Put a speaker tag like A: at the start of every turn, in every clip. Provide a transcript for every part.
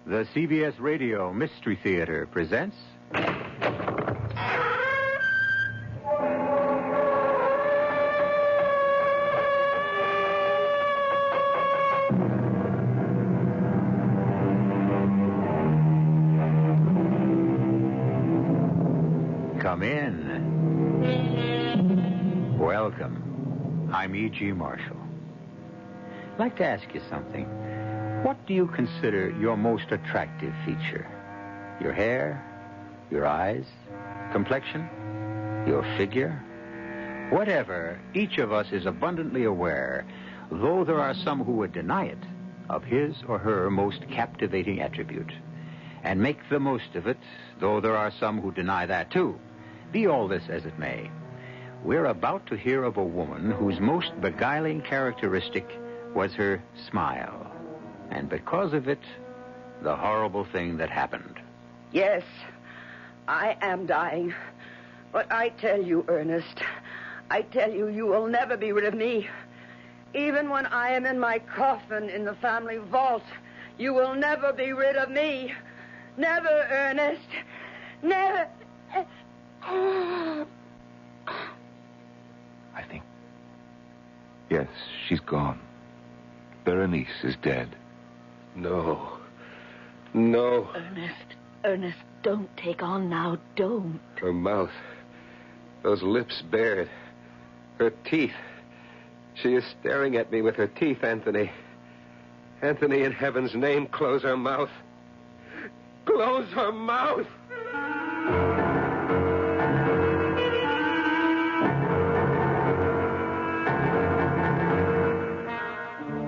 A: The CBS Radio Mystery Theater presents... Come in. Welcome. I'm E.G. Marshall. I'd like to ask you something. What do you consider your most attractive feature? Your hair? Your eyes? Complexion? Your figure? Whatever, each of us is abundantly aware, though there are some who would deny it, of his or her most captivating attribute, and make the most of it, though there are some who deny that too. Be all this as it may, we're about to hear of a woman whose most beguiling characteristic was her smile. And because of it, the horrible thing that happened.
B: Yes, I am dying. But I tell you, Ernest, I tell you, you will never be rid of me. Even when I am in my coffin in the family vault, you will never be rid of me. Never, Ernest. Never.
C: I think... Yes, she's gone. Berenice is dead.
D: No.
E: Ernest, don't take on now, don't.
D: Her mouth. Those lips bared. Her teeth. She is staring at me with her teeth, Anthony. Anthony, in heaven's name, close her mouth. Close her mouth!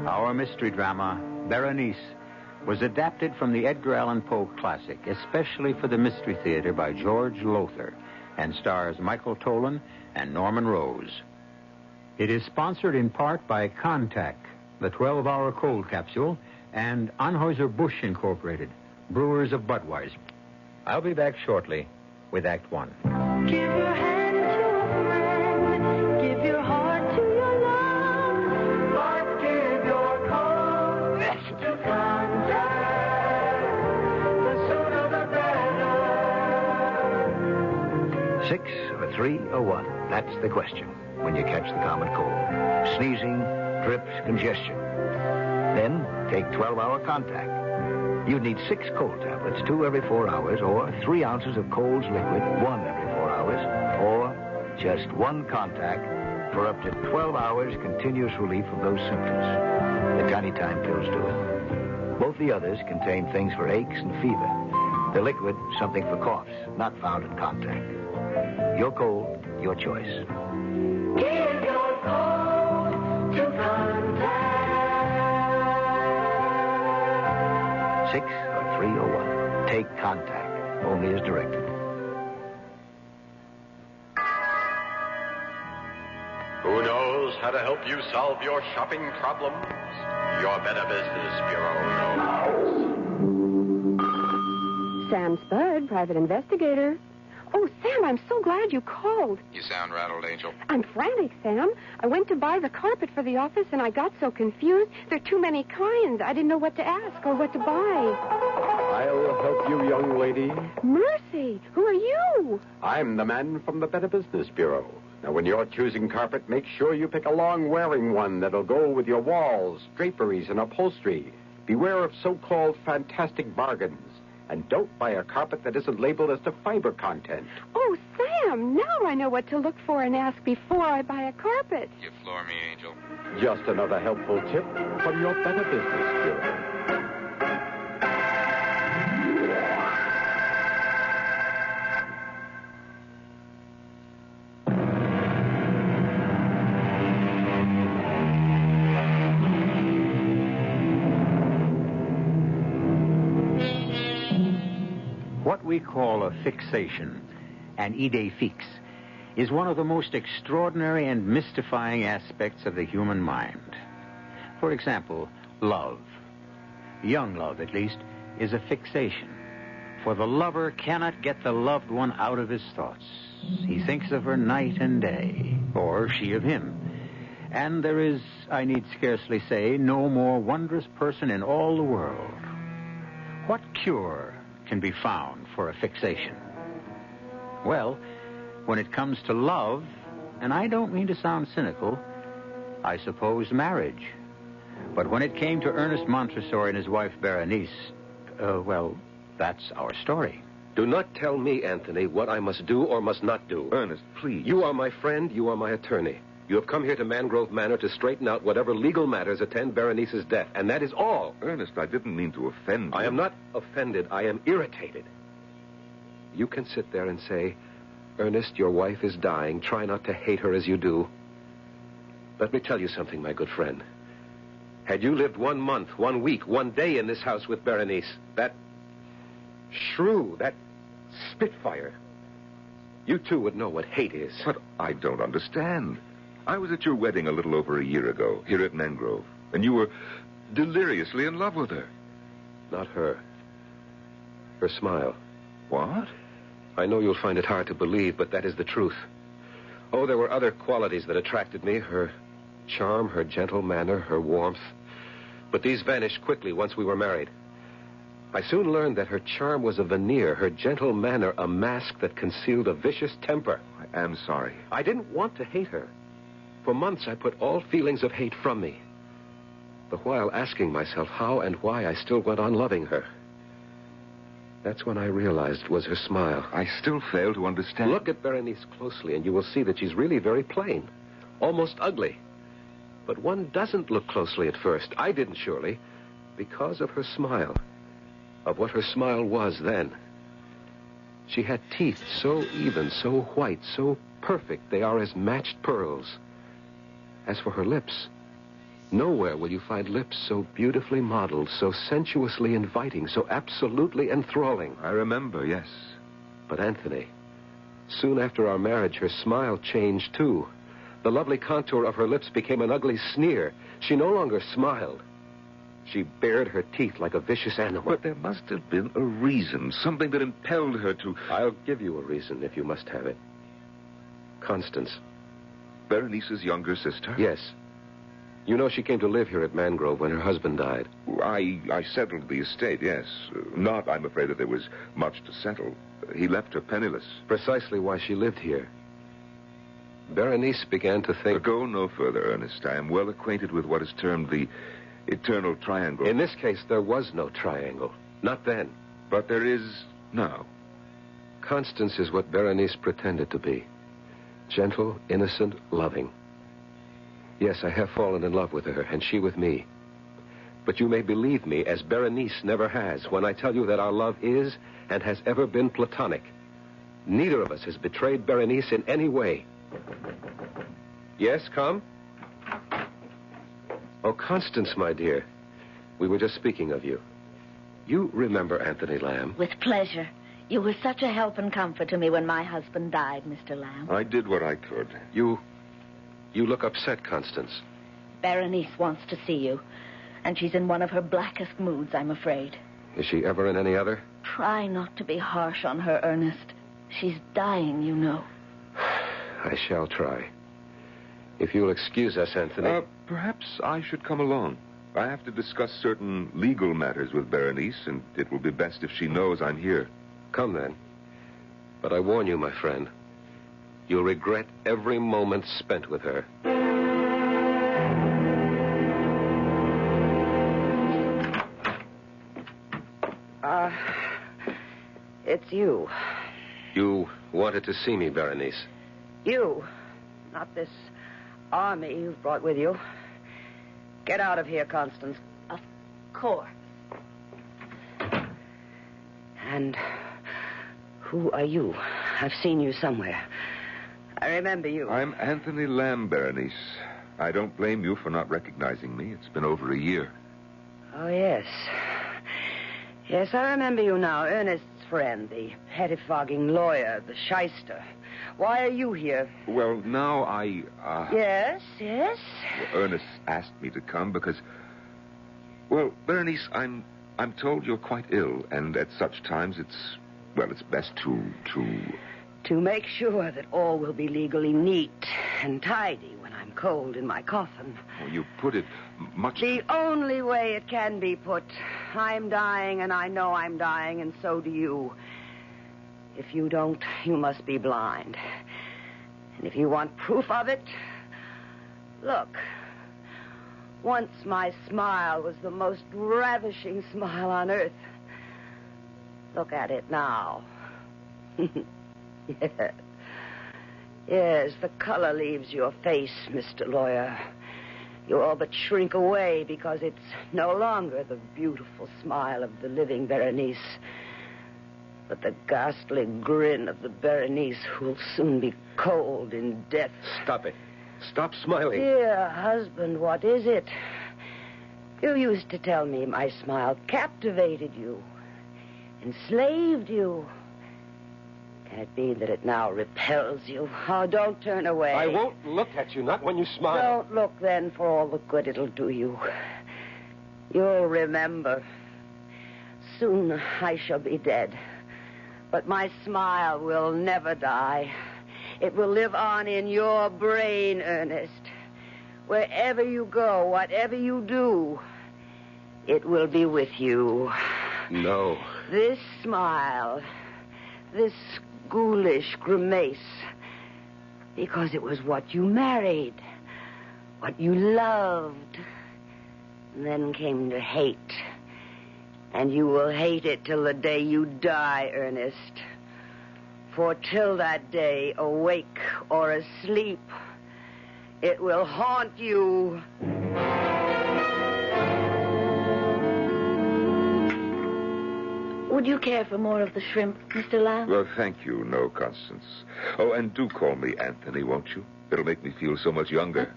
A: Our mystery drama, Berenice, was adapted from the Edgar Allan Poe classic, especially for the Mystery Theater by George Lothar, and stars Michael Tolan and Norman Rose. It is sponsored in part by Contact, the 12-hour cold capsule, and Anheuser-Busch Incorporated, brewers of Budweiser. I'll be back shortly with Act One.
E: Give your hand to a friend. Give your heart to your love. But give your courage to contact. The sooner the better.
F: 6 or 3 or 1? That's the question when you catch the common cold. Sneezing, drips, congestion. Then take 12-hour Contact. You'd need 6 cold tablets, 2 every 4 hours, or 3 ounces of Cold's liquid, 1 every 4 hours, or just 1 Contact for up to 12 hours continuous relief of those symptoms. The tiny time pills do it. Both the others contain things for aches and fever. The liquid, something for coughs, not found in Contact. Your cold, your choice.
E: Give your cold to Contact.
F: 6 or 3 or 1. Take Contact. Only as directed.
G: Who knows how to help you solve your shopping problems? Your Better Business Bureau knows.
H: Sam Spud, private investigator. Oh, Sam, I'm so glad you called.
C: You sound rattled, Angel.
H: I'm frantic, Sam. I went to buy the carpet for the office, and I got so confused. There are too many kinds. I didn't know what to ask or what to buy.
I: I'll help you, young lady.
H: Mercy, who are you?
I: I'm the man from the Better Business Bureau. Now, when you're choosing carpet, make sure you pick a long-wearing one that'll go with your walls, draperies, and upholstery. Beware of so-called fantastic bargains. And don't buy a carpet that isn't labeled as to fiber content.
H: Oh, Sam, now I know what to look for and ask before I buy a carpet.
C: You floor me, Angel.
I: Just another helpful tip from your Better Business Bureau.
A: What we call a fixation, an idée fixe, is one of the most extraordinary and mystifying aspects of the human mind. For example, love. Young love, at least, is a fixation. For the lover cannot get the loved one out of his thoughts. He thinks of her night and day, or she of him. And there is, I need scarcely say, no more wondrous person in all the world. What cure can be found for a fixation? Well, when it comes to love, and I don't mean to sound cynical, I suppose marriage. But when it came to Ernest Montresor and his wife Berenice, well, that's our story.
D: Do not tell me, Anthony, what I must do or must not do.
C: Ernest, please.
D: You are my friend. You are my attorney. You have come here to Mangrove Manor to straighten out whatever legal matters attend Berenice's death, and that is all.
C: Ernest, I didn't mean to offend you.
D: I am not offended. I am irritated. You can sit there and say, Ernest, your wife is dying. Try not to hate her as you do. Let me tell you something, my good friend. Had you lived 1 month, 1 week, 1 day in this house with Berenice, that shrew, that spitfire, you too would know what hate is.
C: But I don't understand. I was at your wedding a little over a year ago, here at Mangrove, and you were deliriously in love with her.
D: Not her. Her smile.
C: What?
D: I know you'll find it hard to believe, but that is the truth. Oh, there were other qualities that attracted me. Her charm, her gentle manner, her warmth. But these vanished quickly once we were married. I soon learned that her charm was a veneer, her gentle manner a mask that concealed a vicious temper.
C: I am sorry.
D: I didn't want to hate her. For months I put all feelings of hate from me, the while asking myself how and why I still went on loving her. That's when I realized it was her smile.
C: I still fail to understand.
D: Look at Berenice closely, and you will see that she's really very plain, almost ugly. But one doesn't look closely at first. I didn't, surely, because of her smile, of what her smile was then. She had teeth so even, so white, so perfect, they are as matched pearls. As for her lips, nowhere will you find lips so beautifully modeled, so sensuously inviting, so absolutely enthralling.
C: I remember, yes.
D: But Anthony, soon after our marriage, her smile changed, too. The lovely contour of her lips became an ugly sneer. She no longer smiled. She bared her teeth like a vicious animal.
C: But there must have been a reason, something that impelled her to...
D: I'll give you a reason if you must have it. Constance.
C: Berenice's younger sister?
D: Yes. You know she came to live here at Mangrove when her husband died.
C: I settled the estate, yes. Not, I'm afraid, that there was much to settle. He left her penniless.
D: Precisely why she lived here. Berenice began to think...
C: Go no further, Ernest. I am well acquainted with what is termed the eternal triangle.
D: In this case, there was no triangle. Not then.
C: But there is now.
D: Constance is what Berenice pretended to be. Gentle, innocent, loving. Yes, I have fallen in love with her, and she with me. But you may believe me, as Berenice never has, when I tell you that our love is and has ever been platonic. Neither of us has betrayed Berenice in any way. Yes, come. Oh, Constance, my dear. We were just speaking of you. You remember Anthony Lamb?
J: With pleasure. You were such a help and comfort to me when my husband died, Mr. Lamb.
C: I did what I could.
D: You look upset, Constance.
J: Berenice wants to see you, and she's in one of her blackest moods, I'm afraid.
D: Is she ever in any other?
J: Try not to be harsh on her, Ernest. She's dying, you know.
D: I shall try. If you'll excuse us, Anthony.
C: Perhaps I should come along. I have to discuss certain legal matters with Berenice, and it will be best if she knows I'm here.
D: Come, then. But I warn you, my friend, you'll regret every moment spent with her.
B: It's you.
D: You wanted to see me, Berenice.
B: You. Not this army you've brought with you. Get out of here, Constance.
J: Of course.
B: And who are you? I've seen you somewhere. I remember you.
C: I'm Anthony Lamb, Berenice. I don't blame you for not recognizing me. It's been over a year.
B: Oh, yes. Yes, I remember you now. Ernest's friend, the pettifogging lawyer, the shyster. Why are you here?
C: Well, now I,
B: Yes.
C: Ernest asked me to come because... Well, Berenice, I'm told you're quite ill, and at such times it's best to
B: To make sure that all will be legally neat and tidy when I'm I'm cold in my coffin.
C: Oh, you put it much...
B: The only way it can be put. I'm dying, and I know I'm dying, and so do you. If you don't, you must be blind. And if you want proof of it, look. Once my smile was the most ravishing smile on earth. Look at it now. Yes. Yes, the color leaves your face, Mr. Lawyer. You all but shrink away because it's no longer the beautiful smile of the living Berenice, but the ghastly grin of the Berenice who'll soon be cold in death.
D: Stop it. Stop smiling.
B: Dear husband, what is it? You used to tell me my smile captivated you, enslaved you. Can it be that it now repels you? Oh, don't turn away.
D: I won't look at you, not when you smile.
B: Don't look then for all the good it'll do you. You'll remember. Soon I shall be dead. But my smile will never die. It will live on in your brain, Ernest. Wherever you go, whatever you do, it will be with you.
D: No.
B: This smile, this ghoulish grimace, because it was what you married, what you loved, and then came to hate. And you will hate it till the day you die, Ernest. For till that day, awake or asleep, it will haunt you.
J: Would you care for more of the shrimp, Mr. Lamb?
C: Well, thank you, no, Constance. Oh, and do call me Anthony, won't you? It'll make me feel so much younger.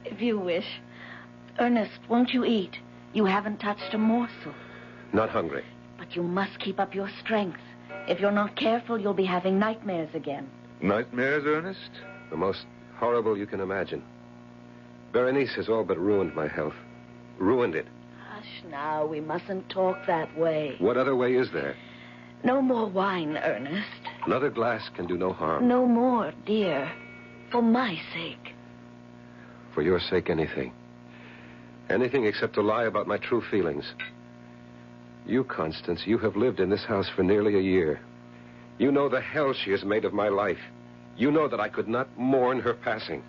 J: If you wish. Ernest, won't you eat? You haven't touched a morsel.
D: Not hungry.
J: But you must keep up your strength. If you're not careful, you'll be having nightmares again.
C: Nightmares, Ernest?
D: The most horrible you can imagine. Berenice has all but ruined my health. Ruined it.
J: Hush now, we mustn't talk that way.
D: What other way is there?
J: No more wine, Ernest.
D: Another glass can do no harm.
J: No more, dear. For my sake.
D: For your sake, anything. Anything except to lie about my true feelings. You, Constance, you have lived in this house for nearly a year. You know the hell she has made of my life. You know that I could not mourn her passing.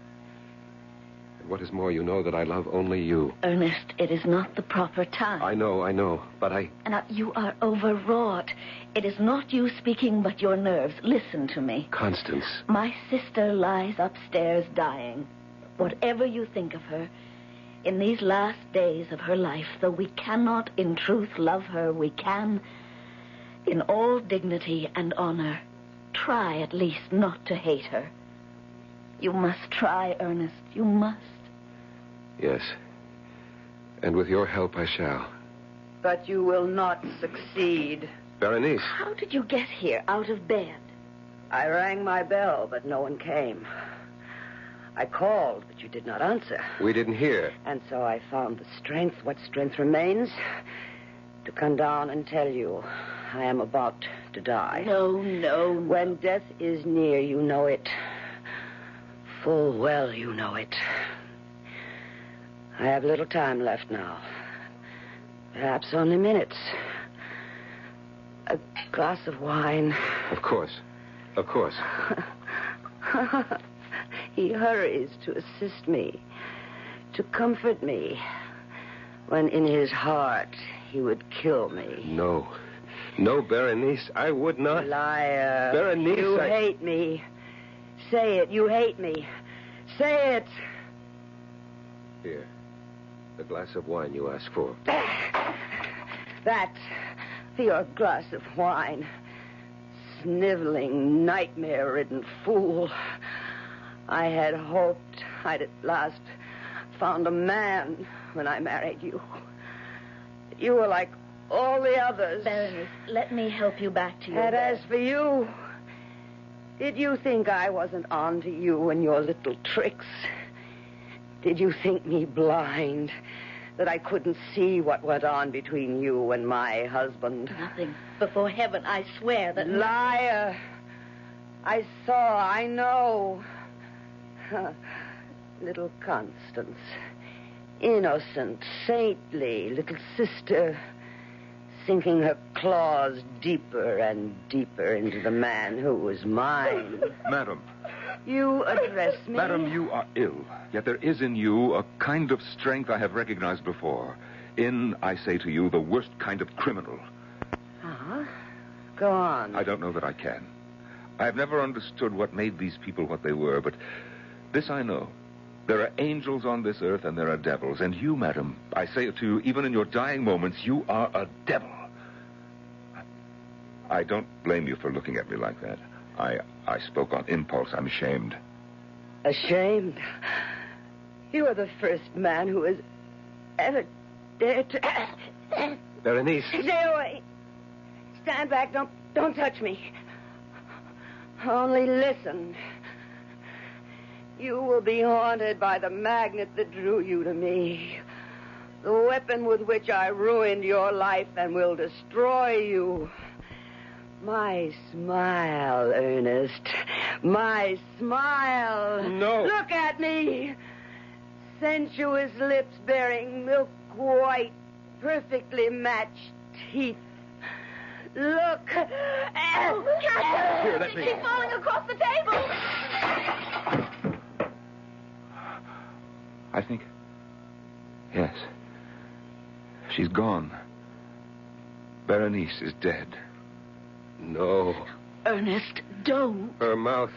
D: And what is more, you know that I love only you.
J: Ernest, it is not the proper time.
D: I know, but I...
J: Now, you are overwrought. It is not you speaking, but your nerves. Listen to me.
D: Constance.
J: My sister lies upstairs dying. Whatever you think of her, in these last days of her life, though we cannot in truth love her, we can, in all dignity and honor, try at least not to hate her. You must try, Ernest. You must.
D: Yes. And with your help, I shall.
B: But you will not succeed.
D: Berenice.
J: How did you get here out of bed?
B: I rang my bell, but no one came. I called, but you did not answer.
D: We didn't hear.
B: And so I found the strength, what strength remains, to come down and tell you I am about to die.
J: No.
B: When death is near, you know it. Full well you know it. I have little time left now. Perhaps only minutes. A glass of wine.
D: Of course.
B: He hurries to assist me, to comfort me, when in his heart he would kill me.
D: No, Berenice, I would not.
B: Liar.
D: Berenice,
B: You hate me. Say it, you hate me. Say it.
D: Here, the glass of wine you asked for.
B: That for your glass of wine. Sniveling, nightmare-ridden fool. I had hoped I'd at last found a man when I married you. You were like all the others.
J: Berenice, let me help you back to your
B: And
J: bed.
B: as for you, did you think I wasn't on to you and your little tricks? Did you think me blind, that I couldn't see what went on between you and my husband?
J: Nothing. Before heaven, I swear that...
B: Liar! I saw, I know. little Constance. Innocent, saintly little sister, sinking her claws deeper and deeper into the man who was mine.
C: Madam.
B: You address me?
C: Madam, you are ill. Yet there is in you a kind of strength I have recognized before. In, I say to you, the worst kind of criminal.
B: Uh-huh. Go on.
C: I don't know that I can. I have never understood what made these people what they were, but this I know. There are angels on this earth and there are devils. And you, madam, I say it to you, even in your dying moments, you are a devil. I don't blame you for looking at me like that. I spoke on impulse. I'm ashamed.
B: Ashamed? You are the first man who has ever dared to...
D: Berenice.
B: Stay away. Stand back. Don't touch me. Only listen. You will be haunted by the magnet that drew you to me. The weapon with which I ruined your life and will destroy you. My smile, Ernest. My smile.
D: No.
B: Look at me. Sensuous lips bearing milk white, perfectly matched teeth. Look.
J: Oh, Catherine!
C: Here, let me...
J: She's falling across the table.
C: I think... Yes. She's gone. Berenice is dead.
D: No.
J: Ernest, don't.
D: Her mouth.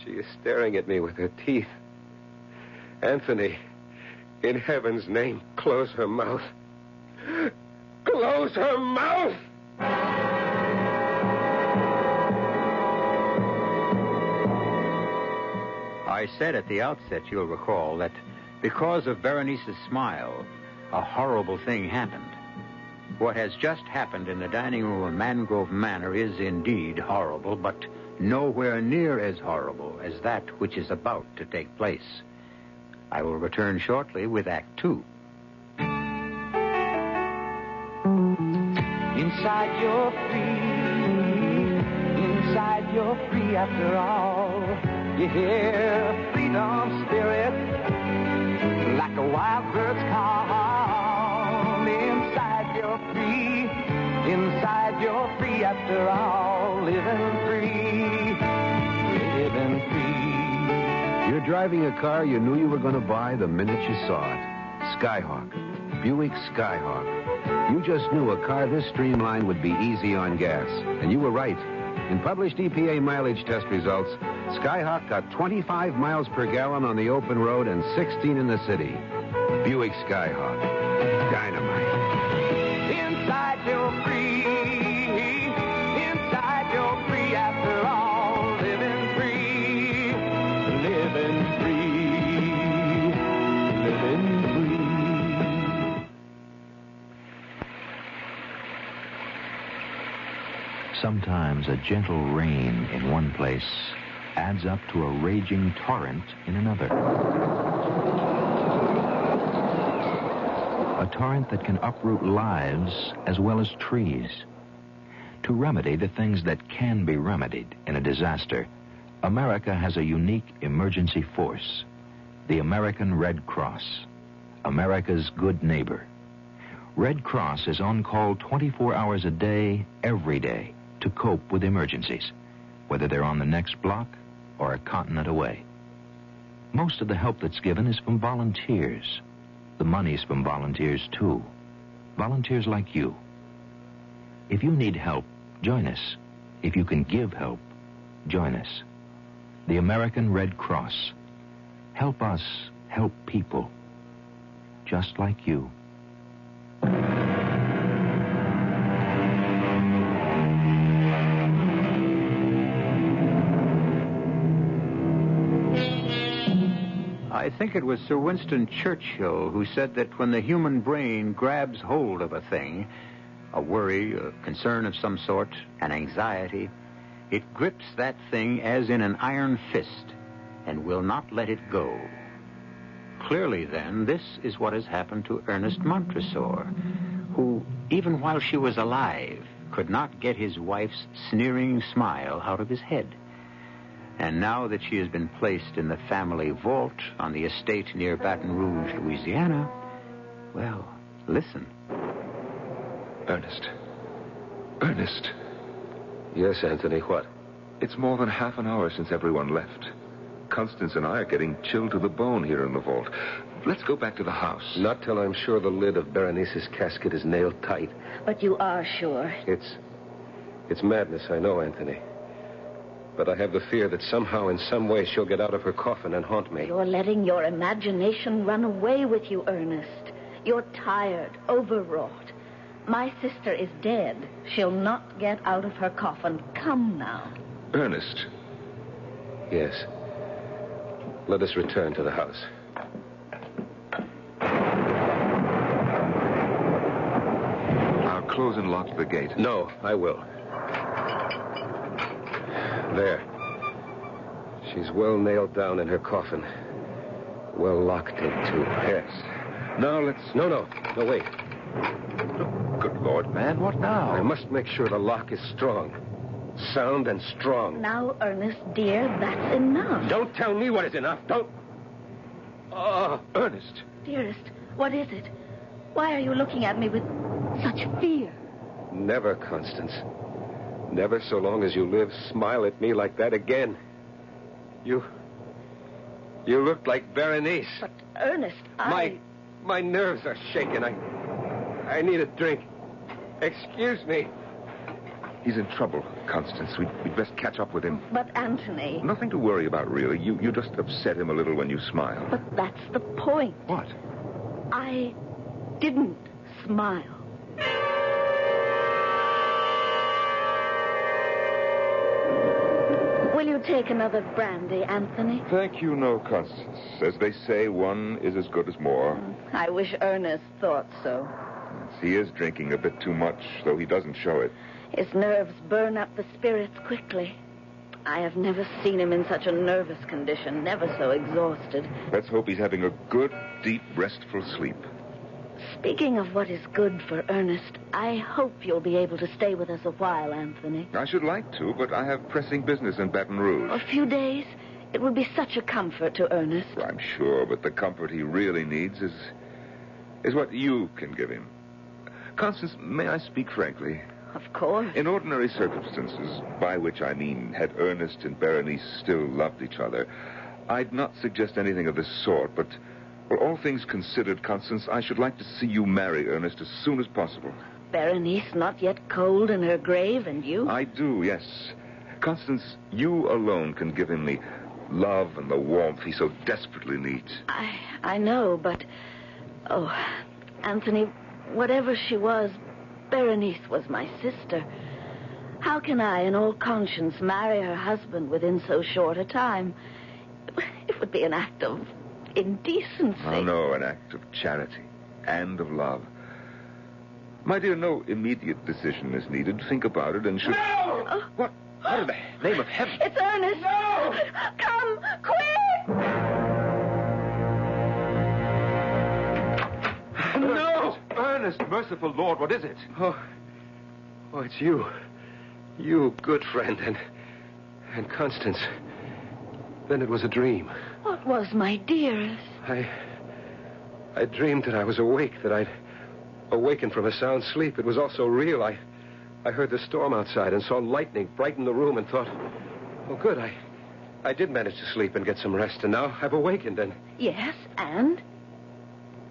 D: She is staring at me with her teeth. Anthony, in heaven's name, close her mouth. Close her mouth!
A: I said at the outset, you'll recall, that because of Berenice's smile, a horrible thing happened. What has just happened in the dining room of Mangrove Manor is indeed horrible, but nowhere near as horrible as that which is about to take place. I will return shortly with Act 2.
E: Inside you're free. Inside you're free after all. You hear freedom spirit like a wild bird's call. Inside you're free. Inside you're free after all. Living free. Living free.
F: You're driving a car you knew you were going to buy the minute you saw it. Skyhawk. Buick Skyhawk. You just knew a car this streamlined would be easy on gas. And you were right. In published EPA mileage test results, Skyhawk got 25 miles per gallon on the open road and 16 in the city. Buick Skyhawk. Dynamite.
E: Inside you're free. Inside you're free after all. Living free. Living free. Living free.
K: Sometimes a gentle rain in one place adds up to a raging torrent in another. A torrent that can uproot lives as well as trees. To remedy the things that can be remedied in a disaster, America has a unique emergency force, the American Red Cross, America's good neighbor. Red Cross is on call 24 hours a day, every day, to cope with emergencies, whether they're on the next block or a continent away. Most of the help that's given is from volunteers. The money's from volunteers, too. Volunteers like you. If you need help, join us. If you can give help, join us. The American Red Cross. Help us help people just like you.
A: I think it was Sir Winston Churchill who said that when the human brain grabs hold of a thing, a worry, a concern of some sort, an anxiety, it grips that thing as in an iron fist and will not let it go. Clearly, then, this is what has happened to Ernest Montresor, who, even while she was alive, could not get his wife's sneering smile out of his head. And now that she has been placed in the family vault on the estate near Baton Rouge, Louisiana, well, listen.
C: Ernest. Ernest.
D: Yes, Anthony, what?
C: It's more than half an hour since everyone left. Constance and I are getting chilled to the bone here in the vault. Let's go back to the house.
D: Not till I'm sure the lid of Berenice's casket is nailed tight.
J: But you are sure?
D: It's madness, I know, Anthony. But I have the fear that somehow, in some way, she'll get out of her coffin and haunt me.
J: You're letting your imagination run away with you, Ernest. You're tired, overwrought. My sister is dead. She'll not get out of her coffin. Come now.
C: Ernest.
D: Yes. Let us return to the house.
C: I'll close and lock the gate.
D: No, I will. There. She's well nailed down in her coffin. Well locked in, too.
C: Yes. Now let's...
D: No, wait.
C: Good Lord, man, what now?
D: I must make sure the lock is strong. Sound and strong.
J: Now, Ernest, dear, that's enough.
D: Don't tell me what is enough. Don't... Oh,
C: Ernest.
J: Dearest, what is it? Why are you looking at me with such fear?
D: Never, Constance. Never so long as you live, smile at me like that again. You look like Berenice.
J: But, Ernest,
D: My nerves are shaking. I need a drink. Excuse me.
C: He's in trouble, Constance. We'd best catch up with him.
J: But, Anthony...
C: Nothing to worry about, really. You just upset him a little when you smile.
J: But that's the point.
C: What?
J: I didn't smile. Will you take another brandy, Anthony?
C: Thank you, no, Constance. As they say, one is as good as more.
J: I wish Ernest thought so.
C: He is drinking a bit too much, though he doesn't show it.
J: His nerves burn up the spirits quickly. I have never seen him in such a nervous condition, never so exhausted.
C: Let's hope he's having a good, deep, restful sleep.
J: Speaking of what is good for Ernest, I hope you'll be able to stay with us a while, Anthony.
C: I should like to, but I have pressing business in Baton Rouge.
J: A few days? It would be such a comfort to Ernest.
C: Well, I'm sure, but the comfort he really needs is what you can give him. Constance, may I speak frankly?
J: Of course.
C: In ordinary circumstances, by which I mean had Ernest and Berenice still loved each other, I'd not suggest anything of this sort, but, well, all things considered, Constance, I should like to see you marry Ernest as soon as possible.
J: Berenice not yet cold in her grave, and you?
C: I do, yes. Constance, you alone can give him the love and the warmth he so desperately needs.
J: I know, but... Oh, Anthony, whatever she was, Berenice was my sister. How can I, in all conscience, marry her husband within so short a time? It would be an act of indecency.
C: Oh, no, an act of charity and of love. My dear, no immediate decision is needed. Think about it and should...
D: No! What in the name of heaven?
J: It's Ernest!
D: No!
J: Come, quick!
C: No! Ernest, merciful Lord, what is it?
D: Oh, it's you. You, good friend, and Constance. Then it was a dream.
J: What was, my dearest?
D: I dreamed that I was awake, that I'd awakened from a sound sleep. It was also real. I heard the storm outside and saw lightning brighten the room and thought, oh, good, I did manage to sleep and get some rest, and now I've awakened, and...
J: Yes, and?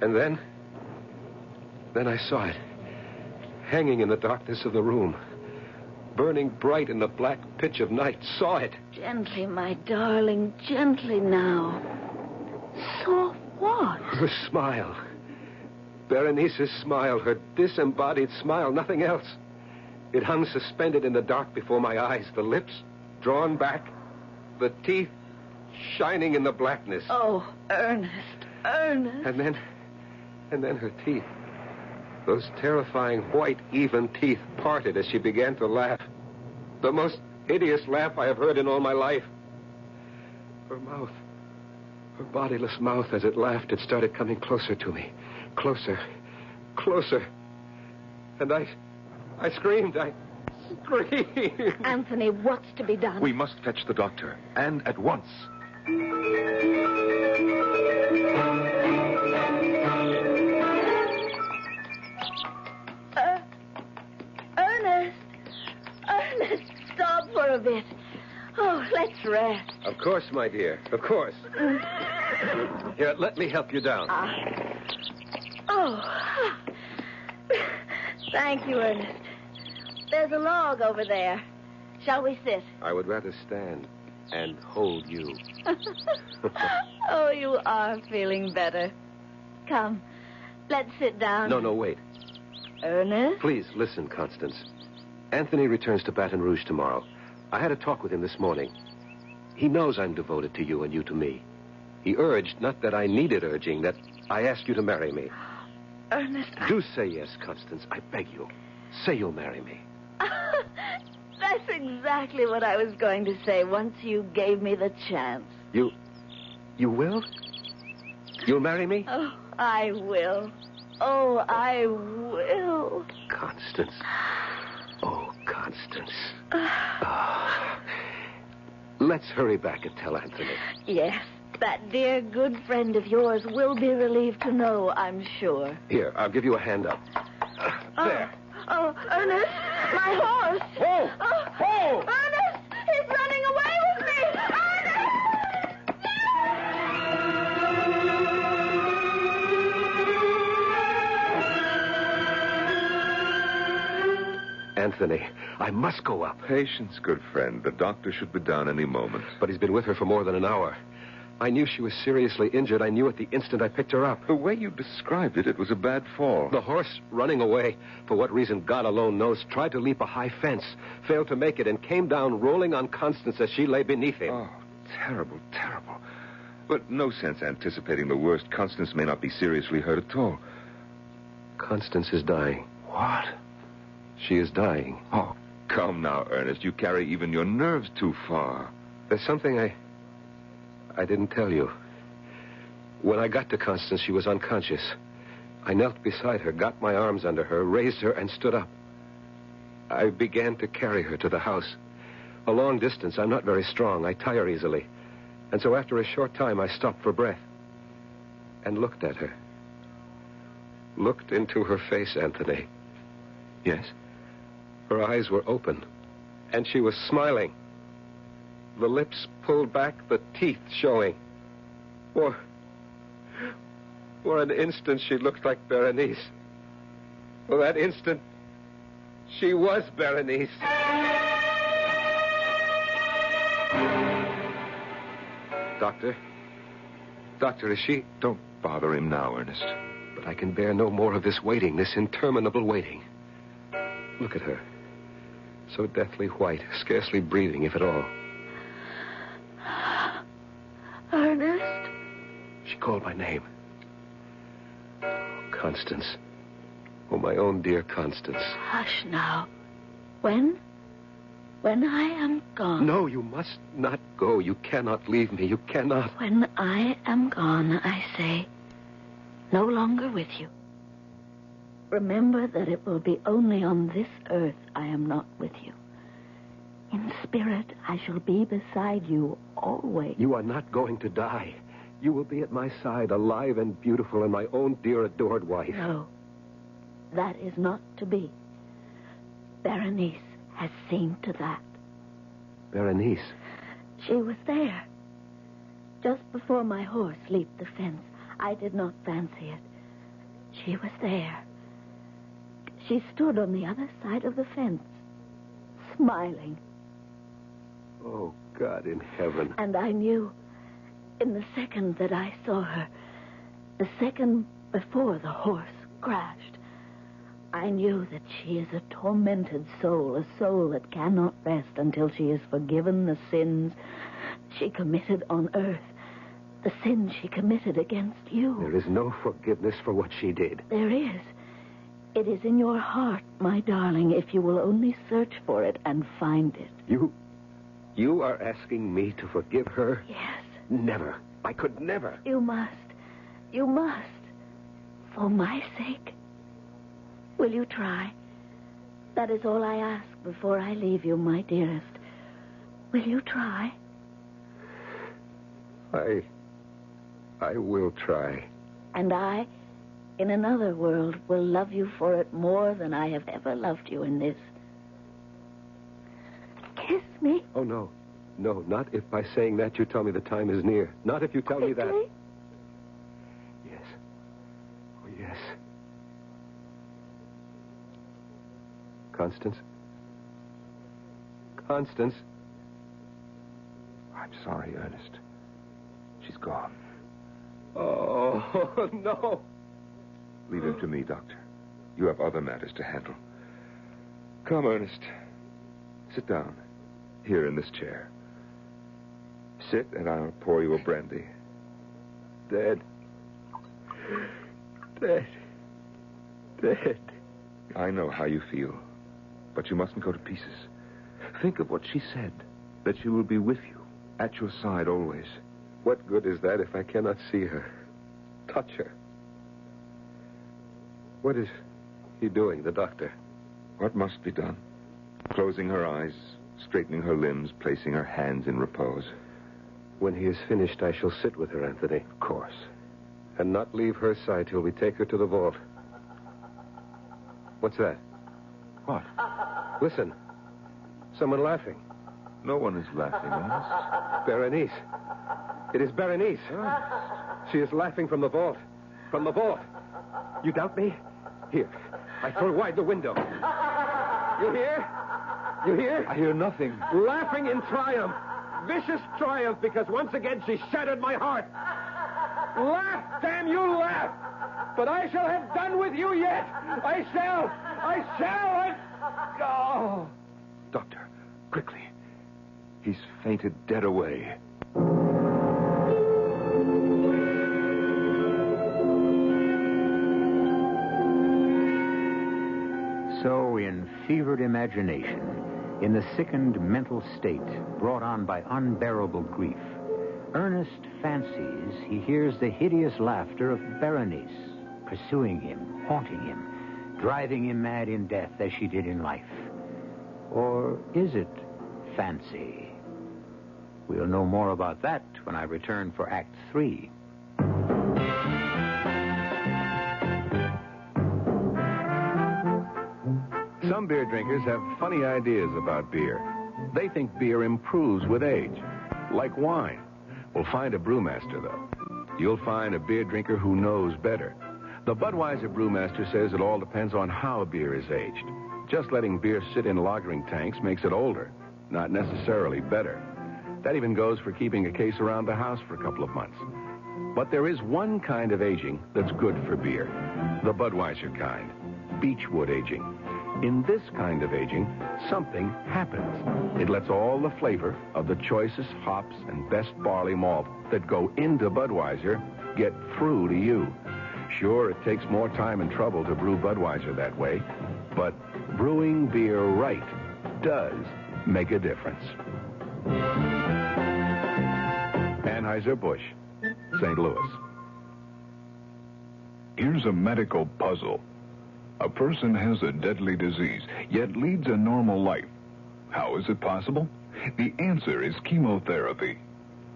D: And then I saw it, hanging in the darkness of the room, burning bright in the black pitch of night. Saw it.
J: Gently, my darling, gently now. Saw what?
D: Her smile. Berenice's smile, her disembodied smile, nothing else. It hung suspended in the dark before my eyes, the lips drawn back, the teeth shining in the blackness.
J: Oh, Ernest, Ernest.
D: And then her teeth. Those terrifying white, even teeth parted as she began to laugh. The most hideous laugh I have heard in all my life. Her mouth, her bodiless mouth, as it laughed, it started coming closer to me. Closer, closer. And I screamed. I Scream!
J: Anthony, what's to be done?
C: We must fetch the doctor, and at once.
J: Ernest, stop for a bit. Oh, let's rest.
D: Of course, my dear. Of course. Here, let me help you down.
J: Oh. Thank you, Ernest. There's a log over there. Shall we sit?
D: I would rather stand and hold you.
J: Oh, you are feeling better. Come, let's sit down.
D: No, wait.
J: Ernest?
D: Please, listen, Constance. Anthony returns to Baton Rouge tomorrow. I had a talk with him this morning. He knows I'm devoted to you and you to me. He urged, not that I needed urging, that I ask you to marry me.
J: Ernest,
D: Do say yes, Constance. I beg you. Say you'll marry me.
J: That's exactly what I was going to say once you gave me the chance.
D: You will? You'll marry me?
J: Oh, I will. Oh, I will.
D: Constance. Oh, Constance. Let's hurry back and tell Anthony.
J: Yes, that dear good friend of yours will be relieved to know, I'm sure.
D: Here, I'll give you a hand up. There.
J: Oh, Ernest, my horse.
D: Oh! Oh!
J: Ernest, he's running away with me.
D: Anthony, I must go up.
C: Patience, good friend. The doctor should be down any moment.
D: But he's been with her for more than an hour. I knew she was seriously injured. I knew at the instant I picked her up.
C: The way you described it, it was a bad fall.
D: The horse, running away, for what reason God alone knows, tried to leap a high fence, failed to make it, and came down rolling on Constance as she lay beneath him.
C: Oh, terrible, terrible. But no sense anticipating the worst. Constance may not be seriously hurt at all.
D: Constance is dying.
C: What?
D: She is dying.
C: Oh, come now, Ernest. You carry even your nerves too far.
D: There's something I didn't tell you. When I got to Constance, she was unconscious. I knelt beside her, got my arms under her, raised her, and stood up. I began to carry her to the house. A long distance. I'm not very strong. I tire easily. And so after a short time, I stopped for breath and looked at her. Looked into her face, Anthony.
C: Yes?
D: Her eyes were open, and she was smiling. The lips pulled back, the teeth showing. For an instant, she looked like Berenice. For that instant, she was Berenice. Doctor, is she?
C: Don't bother him now, Ernest.
D: But I can bear no more of this waiting, this interminable waiting. Look at her. So deathly white, scarcely breathing, if at all.
J: Ernest?
D: She called my name. Oh, Constance. Oh, my own dear Constance.
J: Hush now. When I am gone.
D: No, you must not go. You cannot leave me. You cannot.
J: When I am gone, I say, no longer with you. Remember that it will be only on this earth I am not with you. In spirit, I shall be beside you always.
D: You are not going to die. You will be at my side, alive and beautiful, and my own dear adored wife.
J: No, that is not to be. Berenice has seen to that.
D: Berenice?
J: She was there. Just before my horse leaped the fence, I did not fancy it. She was there. She stood on the other side of the fence, smiling.
D: Oh, God in heaven.
J: And I knew, in the second that I saw her, the second before the horse crashed, I knew that she is a tormented soul, a soul that cannot rest until she is forgiven the sins she committed on earth, the sins she committed against you.
D: There is no forgiveness for what she did.
J: There is. It is in your heart, my darling, if you will only search for it and find it.
D: You are asking me to forgive her?
J: Yes.
D: Never. I could never.
J: You must. You must. For my sake. Will you try? That is all I ask before I leave you, my dearest. Will you try?
D: I will try.
J: And I, in another world, will love you for it more than I have ever loved you in this. Kiss me.
D: Oh, no. No, not if by saying that you tell me the time is near. Not if you tell me that. Yes. Oh, yes. Constance? Constance?
C: I'm sorry, Ernest. She's gone.
D: Oh, no.
C: Leave him to me, Doctor. You have other matters to handle. Come, Ernest. Sit down. Here in this chair. Sit, and I'll pour you a brandy.
D: Dead. Dead. Dead.
C: I know how you feel, but you mustn't go to pieces. Think of what she said, that she will be with you, at your side always.
D: What good is that if I cannot see her, touch her? What is he doing, the doctor?
C: What must be done? Closing her eyes, straightening her limbs, placing her hands in repose.
D: When he is finished, I shall sit with her, Anthony.
C: Of course.
D: And not leave her side till we take her to the vault. What's that?
C: What?
D: Listen. Someone laughing.
C: No one is laughing, Ernest.
D: Berenice. It is Berenice. She is laughing from the vault. From the vault. You doubt me? Here. I throw wide the window. You hear? You hear?
C: I hear nothing.
D: Laughing in triumph. Vicious triumph, because once again she shattered my heart. Laugh, damn you, laugh! But I shall have done with you yet! I shall! Oh!
C: Doctor, quickly. He's fainted dead away.
A: So, in fevered imagination, in the sickened mental state brought on by unbearable grief, Ernest fancies he hears the hideous laughter of Berenice, pursuing him, haunting him, driving him mad in death as she did in life. Or is it fancy? We'll know more about that when I return for Act 3.
L: Some beer drinkers have funny ideas about beer. They think beer improves with age, like wine. Well, find a brewmaster, though. You'll find a beer drinker who knows better. The Budweiser brewmaster says it all depends on how beer is aged. Just letting beer sit in lagering tanks makes it older, not necessarily better. That even goes for keeping a case around the house for a couple of months. But there is one kind of aging that's good for beer, the Budweiser kind, beechwood aging. In this kind of aging, something happens. It lets all the flavor of the choicest hops and best barley malt that go into Budweiser get through to you. Sure, it takes more time and trouble to brew Budweiser that way, but brewing beer right does make a difference. Anheuser-Busch, St. Louis.
M: Here's a medical puzzle. A person has a deadly disease, yet leads a normal life. How is it possible? The answer is chemotherapy.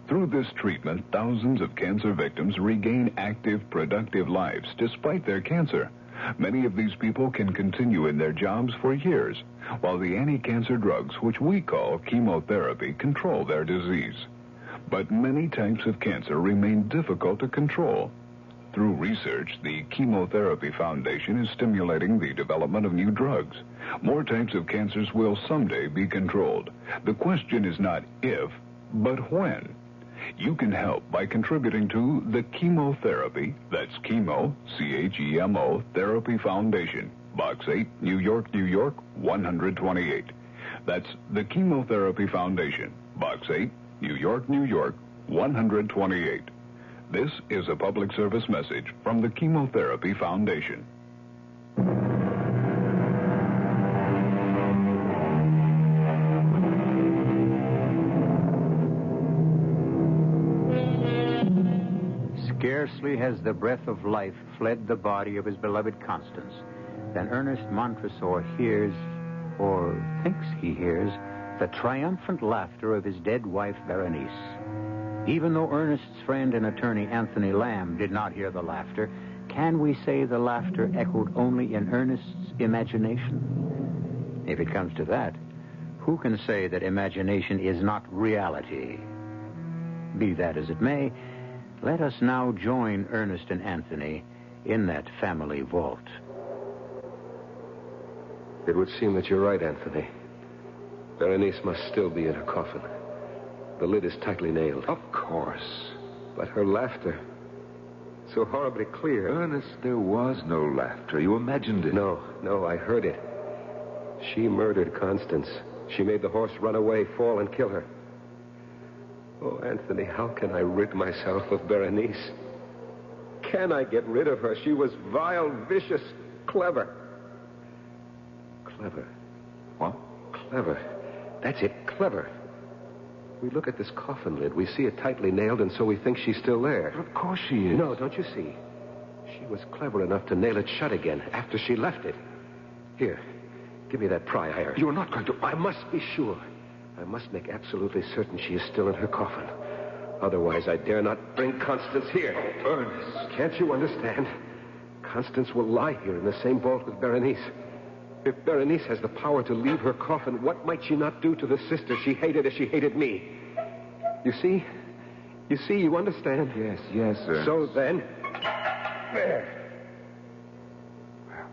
M: Through this treatment, thousands of cancer victims regain active, productive lives despite their cancer. Many of these people can continue in their jobs for years, while the anti-cancer drugs, which we call chemotherapy, control their disease. But many types of cancer remain difficult to control. Through research, the Chemotherapy Foundation is stimulating the development of new drugs. More types of cancers will someday be controlled. The question is not if, but when. You can help by contributing to the Chemotherapy, that's Chemo, C-H-E-M-O, Therapy Foundation, Box 8, New York, New York, 128. That's the Chemotherapy Foundation, Box 8, New York, New York, 128. This is a public service message from the Chemotherapy Foundation.
A: Scarcely has the breath of life fled the body of his beloved Constance than Ernest Montresor hears or thinks he hears, the triumphant laughter of his dead wife, Berenice. Even though Ernest's friend and attorney, Anthony Lamb, did not hear the laughter, can we say the laughter echoed only in Ernest's imagination? If it comes to that, who can say that imagination is not reality? Be that as it may, let us now join Ernest and Anthony in that family vault.
D: It would seem that you're right, Anthony. Berenice must still be in her coffin. The lid is tightly nailed.
C: Of course.
D: But her laughter, so horribly clear.
C: Ernest, there was no laughter. You imagined it.
D: No, I heard it. She murdered Constance. She made the horse run away, fall, and kill her. Oh, Anthony, how can I rid myself of Berenice? Can I get rid of her? She was vile, vicious, clever. Clever.
C: What?
D: Clever. That's it, clever. We look at this coffin lid. We see it tightly nailed, and so we think she's still there.
C: But of course she is.
D: No, don't you see? She was clever enough to nail it shut again after she left it. Here, give me that pry iron.
C: You're not going to...
D: I must be sure. I must make absolutely certain she is still in her coffin. Otherwise, I dare not bring Constance here.
C: Ernest.
D: Can't you understand? Constance will lie here in the same vault with Berenice. If Berenice has the power to leave her coffin, what might she not do to the sister she hated as she hated me? You see? You understand?
C: Yes, Ernest.
D: So then... There.
C: Well,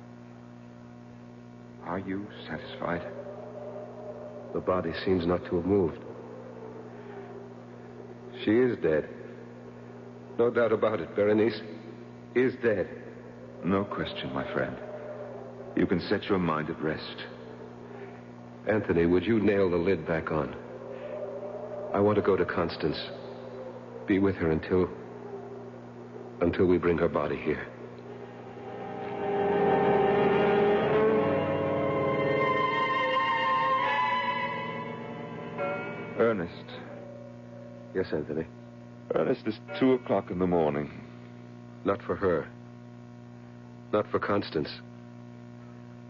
C: are you satisfied?
D: The body seems not to have moved. She is dead. No doubt about it. Berenice is dead.
C: No question, my friend. You can set your mind at rest.
D: Anthony, would you nail the lid back on? I want to go to Constance. Be with her until we bring her body here.
C: Ernest.
D: Yes, Anthony.
C: Ernest, it's 2:00 in the morning.
D: Not for her. Not for Constance.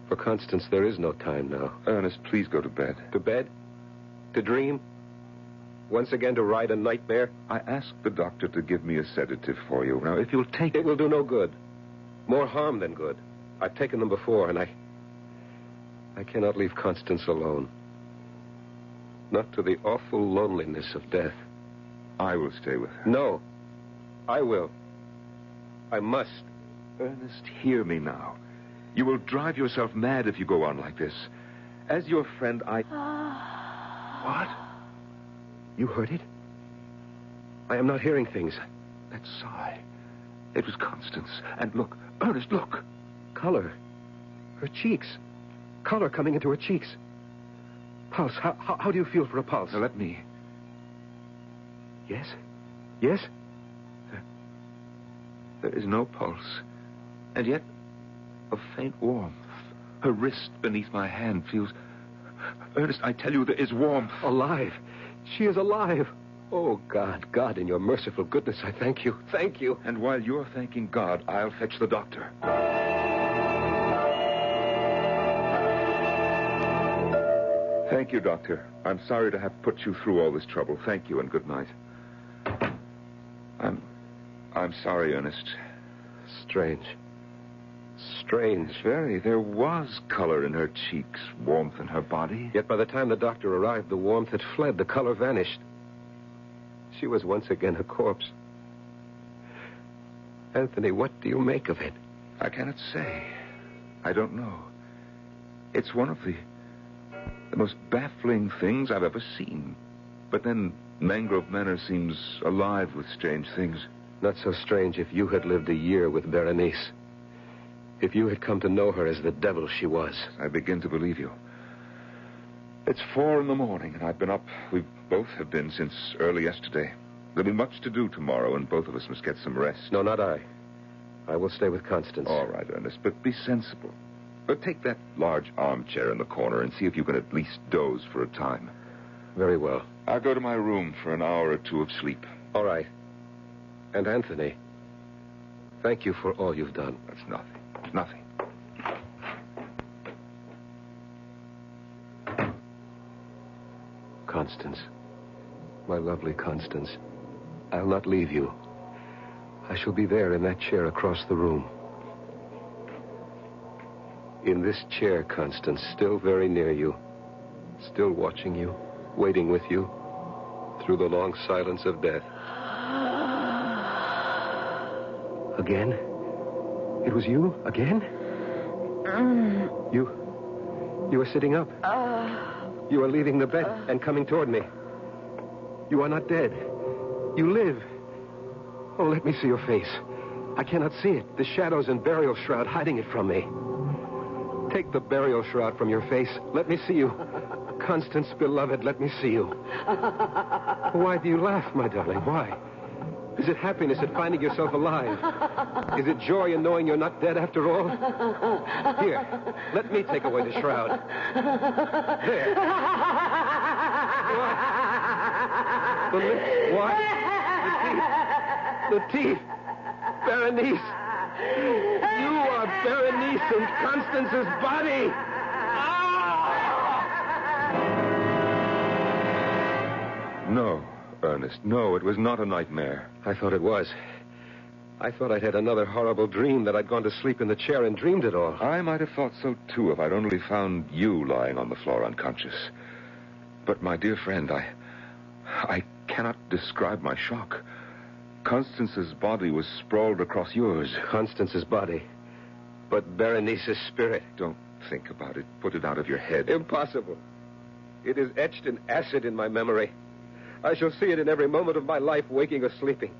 D: For Constance, there is no time now.
C: Ernest, please go to bed.
D: To bed? To dream? Once again to ride a nightmare?
C: I asked the doctor to give me a sedative for you. Now, if you'll take
D: it... It will do no good. More harm than good. I've taken them before, and I cannot leave Constance alone. Not to the awful loneliness of death.
C: I will stay with her.
D: No. I will. I must.
C: Ernest, hear me now. You will drive yourself mad if you go on like this. As your friend, I... What?
D: You heard it? I am not hearing things.
C: That sigh. It was Constance. And look, Ernest, look.
D: Color. Her cheeks. Color coming into her cheeks. Pulse. How do you feel for a pulse?
C: Now, let me...
D: Yes? Yes?
C: There is no pulse. And yet, a faint warmth. Her wrist beneath my hand feels... Ernest, I tell you, there is warmth.
D: Alive. She is alive. Oh, God, in your merciful goodness, I thank you. Thank you.
C: And while you're thanking God, I'll fetch the doctor. Thank you, Doctor. I'm sorry to have put you through all this trouble. Thank you, and good night. I'm sorry, Ernest.
D: Strange.
C: Very. There was color in her cheeks, warmth in her body.
D: Yet by the time the doctor arrived, the warmth had fled, the color vanished. She was once again a corpse. Anthony, what do you make of it?
C: I cannot say. I don't know. It's one of the most baffling things I've ever seen. But then Mangrove Manor seems alive with strange things.
D: Not so strange if you had lived a year with Berenice. If you had come to know her as the devil she was.
C: I begin to believe you. It's 4 a.m, and I've been up. We both have been since early yesterday. There'll be much to do tomorrow, and both of us must get some rest.
D: No, not I. I will stay with Constance.
C: All right, Ernest, but be sensible. But take that large armchair in the corner and see if you can at least doze for a time.
D: Very well.
C: I'll go to my room for an hour or two of sleep.
D: All right. And Anthony, thank you for all you've done.
C: That's nothing. Nothing.
D: Constance. My lovely Constance. I'll not leave you. I shall be there in that chair across the room. In this chair, Constance, still very near you. Still watching you, waiting with you, through the long silence of death. Again? It was you? Again? You are sitting up. You are leaving the bed and coming toward me. You are not dead. You live. Oh, let me see your face. I cannot see it. The shadows and burial shroud hiding it from me. Take the burial shroud from your face. Let me see you. Constance, beloved, let me see you. Why do you laugh, my darling? Why? Is it happiness at finding yourself alive? Is it joy in knowing you're not dead after all? Here, let me take away the shroud. There. What? The lips. What? The teeth. Berenice. You are Berenice in Constance's body.
C: No, Ernest, no, it was not a nightmare.
D: I thought it was. I thought I'd had another horrible dream, that I'd gone to sleep in the chair and dreamed it all.
C: I might have thought so, too, if I'd only found you lying on the floor unconscious. But, my dear friend, I cannot describe my shock. Constance's body was sprawled across yours.
D: Constance's body. But Berenice's spirit.
C: Don't think about it. Put it out of your head.
D: Impossible. It is etched in acid in my memory. I shall see it in every moment of my life, waking or sleeping.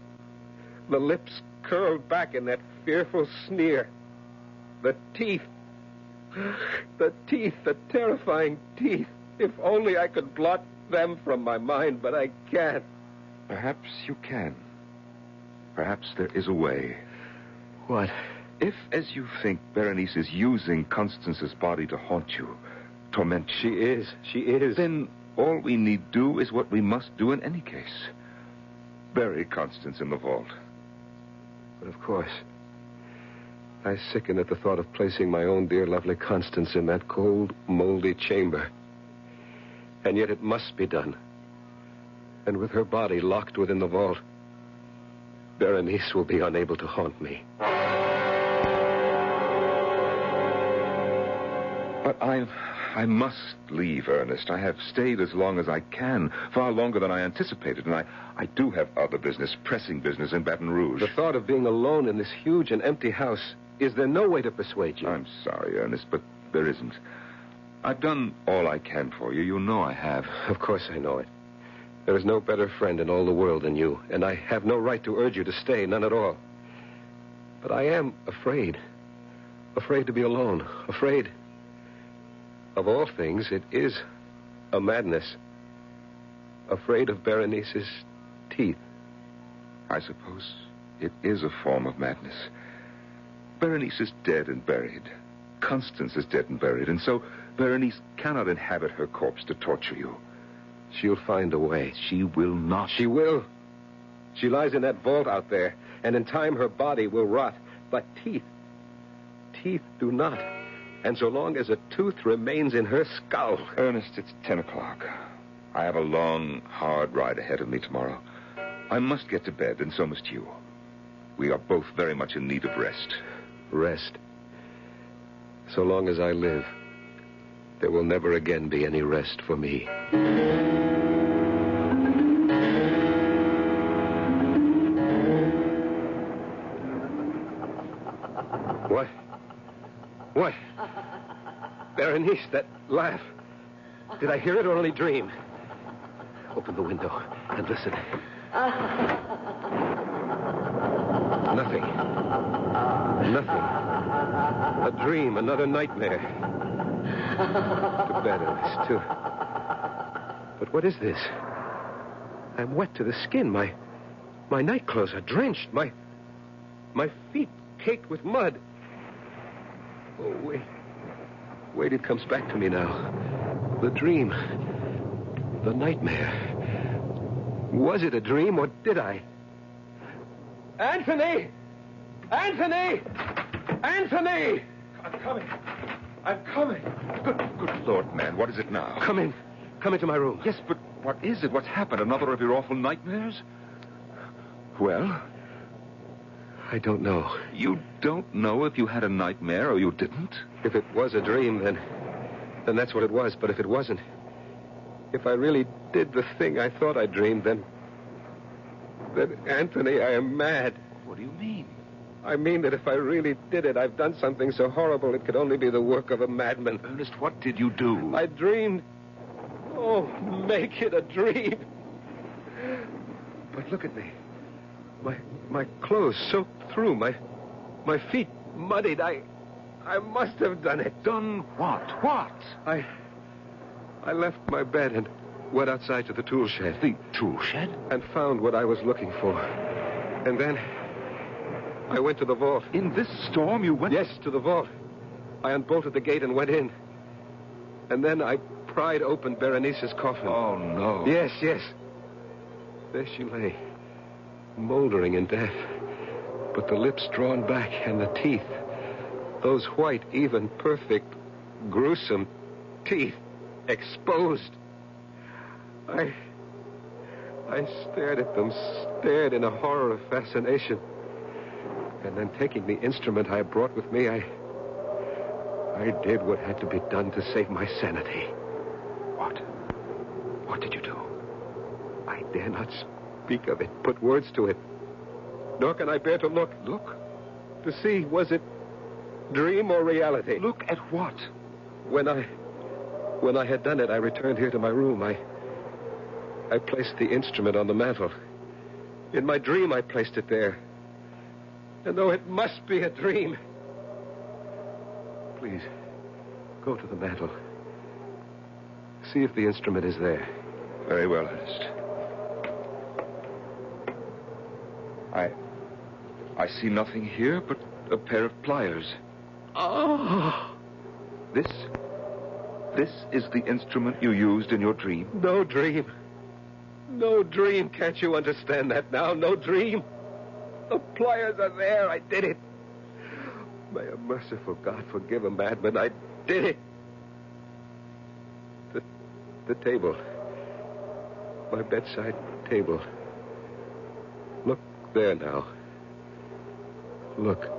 D: The lips curled back in that fearful sneer. The teeth. The teeth, the terrifying teeth. If only I could blot them from my mind, but I can't.
C: Perhaps you can. Perhaps there is a way.
D: What?
C: If, as you think, Berenice is using Constance's body to haunt you, torment you...
D: She is.
C: Then all we need do is what we must do in any case. Bury Constance in the vault.
D: But of course, I sicken at the thought of placing my own dear, lovely Constance in that cold, moldy chamber. And yet it must be done. And with her body locked within the vault, Berenice will be unable to haunt me.
C: But I must leave, Ernest. I have stayed as long as I can, far longer than I anticipated, and I do have other business, pressing business in Baton Rouge.
D: The thought of being alone in this huge and empty house, is there no way to persuade you?
C: I'm sorry, Ernest, but there isn't. I've done all I can for you. You know I have.
D: Of course I know it. There is no better friend in all the world than you, and I have no right to urge you to stay, none at all. But I am afraid. Afraid to be alone. Afraid... Of all things, it is a madness. Afraid of Berenice's teeth.
C: I suppose it is a form of madness. Berenice is dead and buried. Constance is dead and buried, and so Berenice cannot inhabit her corpse to torture you.
D: She'll find a way.
C: She will not.
D: She will. She lies in that vault out there, and in time her body will rot. But teeth do not. And so long as a tooth remains in her skull...
C: Ernest, it's 10 o'clock. I have a long, hard ride ahead of me tomorrow. I must get to bed, and so must you. We are both very much in need of rest.
D: Rest. So long as I live, there will never again be any rest for me. What? What? Berenice, that laugh. Did I hear it or only dream? Open the window and listen. Nothing. Nothing. A dream, another nightmare. To bed, Ernest, too. But what is this? I'm wet to the skin. My nightclothes are drenched. My feet caked with mud. Oh, wait, it comes back to me now. The dream. The nightmare. Was it a dream, or did I? Anthony! Anthony! Anthony!
C: I'm coming. Good Lord, man. What is it now?
D: Come in. Come into my room.
C: Yes, but What is it? What's happened? Another of your awful nightmares? Well?
D: I don't know.
C: You don't know if you had a nightmare or you didn't?
D: If it was a dream, then that's what it was. But if it wasn't, if I really did the thing I thought I dreamed, then Anthony, I am mad.
C: What do you mean?
D: I mean that if I really did it, I've done something so horrible it could only be the work of a madman.
C: Ernest, what did you do?
D: I dreamed. Oh, make it a dream. But look at me. My clothes soaked through. My feet muddied. I must have done it.
C: Done what? What?
D: I left my bed and went outside to the tool shed.
C: The tool shed?
D: And found what I was looking for. And then I went to the vault.
C: In this storm you went?
D: Yes, to the vault. I unbolted the gate and went in. And then I pried open Berenice's coffin.
C: Oh, no.
D: Yes. There she lay, moldering in death. But the lips drawn back and the teeth, those white, even, perfect, gruesome teeth, exposed. I stared at them, stared in a horror of fascination. And then taking the instrument I brought with me, I did what had to be done to save my sanity.
C: What? What did you do?
D: I dare not speak of it, put words to it. Nor can I bear to look.
C: Look?
D: To see, was it dream or reality?
C: Look at what?
D: When I had done it, I returned here to my room. I placed the instrument on the mantel. In my dream, I placed it there. And though it must be a dream, please, go to the mantel. See if the instrument is there.
C: Very well, Ernest. I see nothing here but a pair of pliers.
D: Oh!
C: This is the instrument you used in your dream?
D: No dream. No dream. Can't you understand that now? No dream. The pliers are there. I did it. May a merciful God forgive a madman. I did it. The table. My bedside table. Look there now. Look.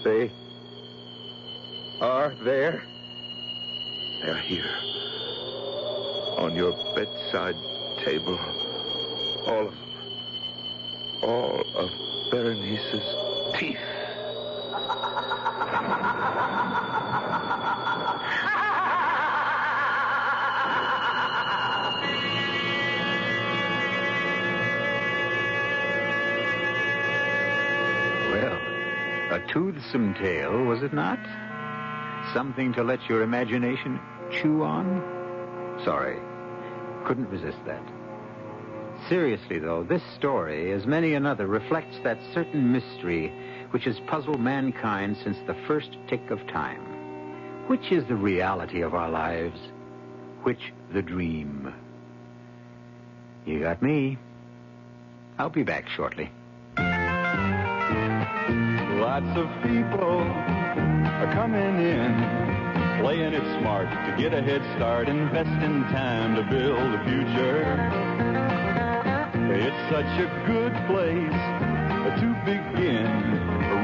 D: They are there.
C: They're here. On your bedside table. All of them. All of Berenice's teeth.
A: Well, a toothsome tale, was it not? Something to let your imagination chew on? Sorry. Couldn't resist that. Seriously, though, this story, as many another, reflects that certain mystery which has puzzled mankind since the first tick of time. Which is the reality of our lives? Which the dream? You got me. I'll be back shortly.
N: Lots of people are coming in, playing it smart to get a head start, investing time to build a future. It's such a good place to begin, a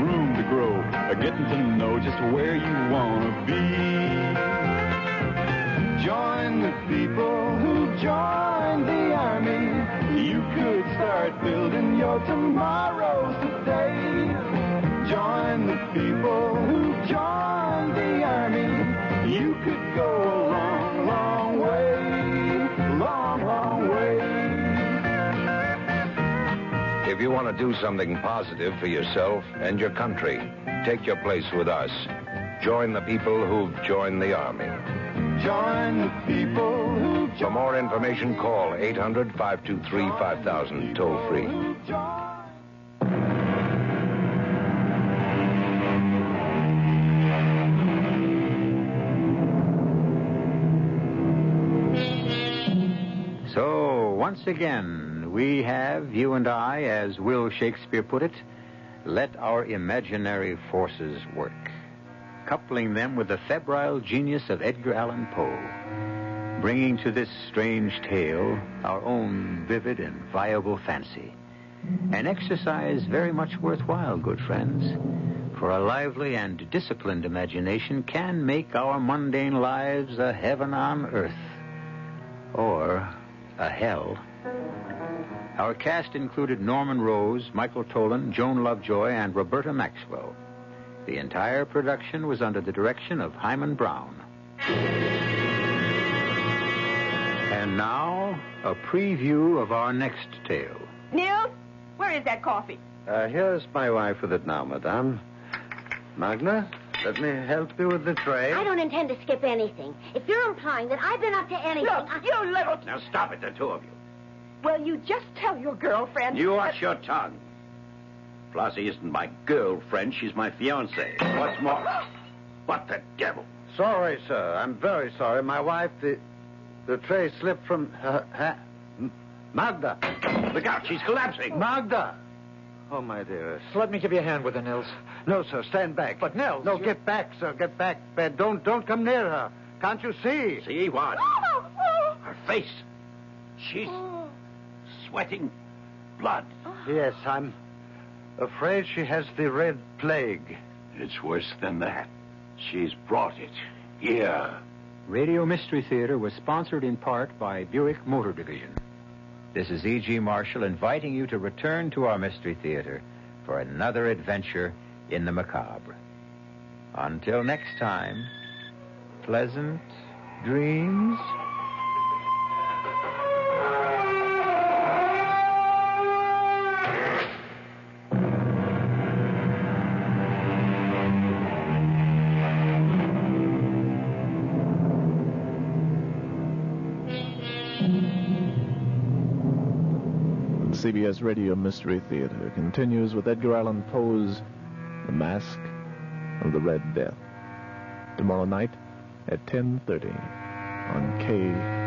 N: room to grow, getting to know just where you want to be. Join the people who joined the army. You could start building your tomorrows today. Join the people who joined the army. You could go a long, long way. Long, long way.
F: If you want to do something positive for yourself and your country, take your place with us. Join the people who've joined the Army.
N: Join the people who joined.
F: For more information, call 800-523-5000, toll free.
A: So, once again, we have, you and I, as Will Shakespeare put it, let our imaginary forces work. coupling them with the febrile genius of Edgar Allan Poe, bringing to this strange tale our own vivid and viable fancy. An exercise very much worthwhile, good friends, for a lively and disciplined imagination can make our mundane lives a heaven on earth, or a hell. Our cast included Norman Rose, Michael Tolan, Joan Lovejoy, and Roberta Maxwell. The entire production was under the direction of Himan Brown. And now, a preview of our next tale.
O: Nils, where is that coffee?
P: Here's my wife with it now, madame. Magna, let me help you with the tray.
Q: I don't intend to skip anything. If you're implying that I've been up to anything...
O: Look, you little...
I: Now stop it, the two of you.
O: Well, you just tell your girlfriend...
I: You watch your tongue. Flossie isn't my girlfriend. She's my fiancée. What's more... What the devil?
P: Sorry, sir. I'm very sorry. My wife, the tray slipped from her hand. Magda!
I: Look out, she's collapsing.
P: Magda! Oh, my dearest.
R: Let me give you a hand with her, Nils.
P: No, sir, stand back.
R: But, Nils...
P: No, get back, sir. Get back. Don't come near her. Can't you see?
I: See what? Her face. She's sweating blood.
P: Yes, I'm afraid she has the red plague.
I: It's worse than that. She's brought it here.
A: Radio Mystery Theater was sponsored in part by Buick Motor Division. This is E.G. Marshall inviting you to return to our Mystery Theater for another adventure in the macabre. Until next time, pleasant dreams.
S: CBS Radio Mystery Theater continues with Edgar Allan Poe's The Mask of the Red Death. Tomorrow night at 10:30 on K.